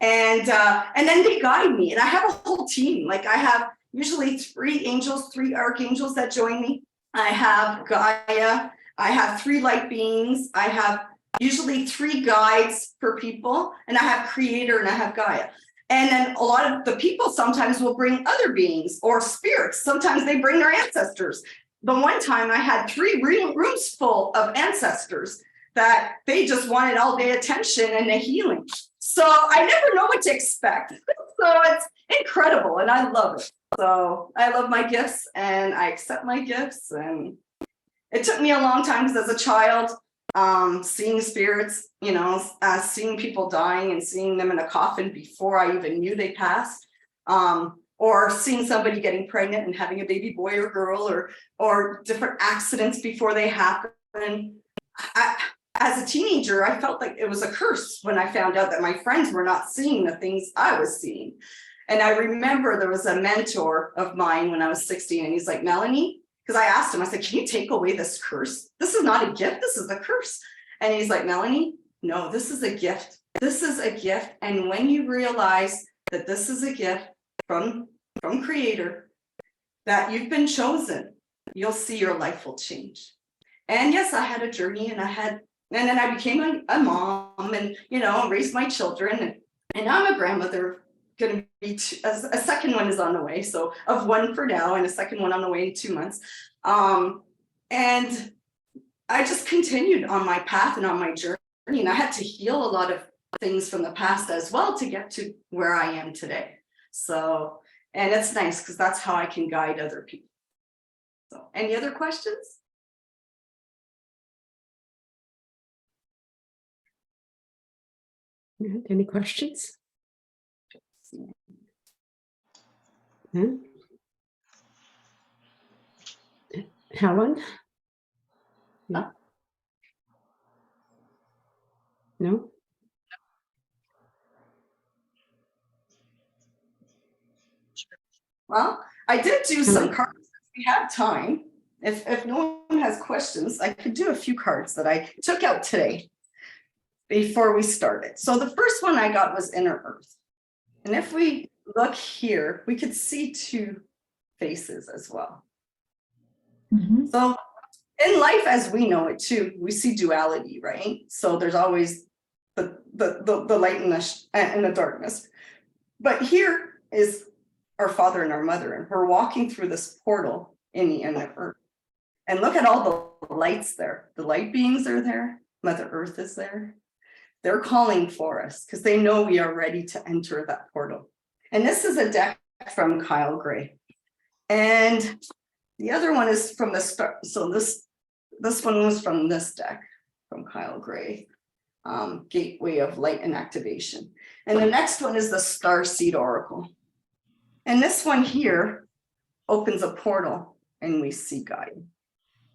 And then they guide me. And I have a whole team. Like, I have usually 3 angels, 3 archangels that join me. I have Gaia. I have 3 light beings. I have usually 3 guides for people. And I have Creator and I have Gaia. And then a lot of the people sometimes will bring other beings or spirits. Sometimes they bring their ancestors. The one time I had 3 rooms full of ancestors that they just wanted all day attention and the healing. So I never know what to expect. So it's incredible and I love it. So I love my gifts and I accept my gifts. And it took me a long time because as a child, seeing spirits, you know, seeing people dying and seeing them in a coffin before I even knew they passed, or seeing somebody getting pregnant and having a baby boy or girl, or different accidents before they happen. As a teenager, I felt like it was a curse when I found out that my friends were not seeing the things I was seeing. And I remember there was a mentor of mine when I was 16, and he's like, Melanie, because I asked him, I said, can you take away this curse? This is not a gift, this is a curse. And he's like, Melanie, no, this is a gift. This is a gift. And when you realize that this is a gift from Creator, that you've been chosen, you'll see your life will change. And yes, I had a journey, and then I became a mom, and, you know, raised my children, and I'm a grandmother. Going to be a second one is on the way, so of 1 for now and a second one on the way in 2 months. And I just continued on my path and on my journey, and I had to heal a lot of things from the past as well to get to where I am today. So, and it's nice because that's how I can guide other people. So, any other questions? Any questions? Hmm? Helen? Yeah. No? Well, I did do some cards. If we have time, if no one has questions, I could do a few cards that I took out today before we started. So the first one I got was Inner Earth. And if we look here, we could see 2 faces as well. Mm-hmm. So in life as we know it too, we see duality, right? So there's always the light and the darkness. But here is our father and our mother, and we're walking through this portal in the inner earth. And look at all the lights there. The light beings are there. Mother Earth is there. They're calling for us because they know we are ready to enter that portal. And this is a deck from Kyle Gray. And the other one is from the start. So this one was from this deck from Kyle Gray, Gateway of Light and Activation. And the next one is the Starseed Oracle. And this one here opens a portal and we see Gaia.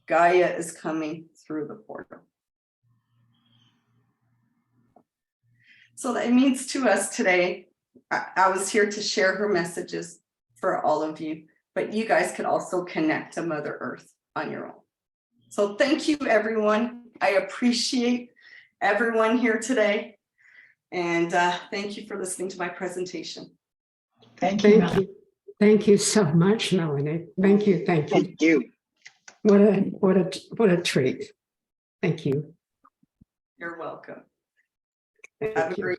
Gaia is coming through the portal. So that means to us today, I was here to share her messages for all of you, but you guys could also connect to Mother Earth on your own. So thank you, everyone. I appreciate everyone here today. And thank you for listening to my presentation. Thank you. Thank you. Thank you so much, Melanie. Thank you. Thank you. Thank you. What a treat. Thank you. You're welcome. Thank Have a you. great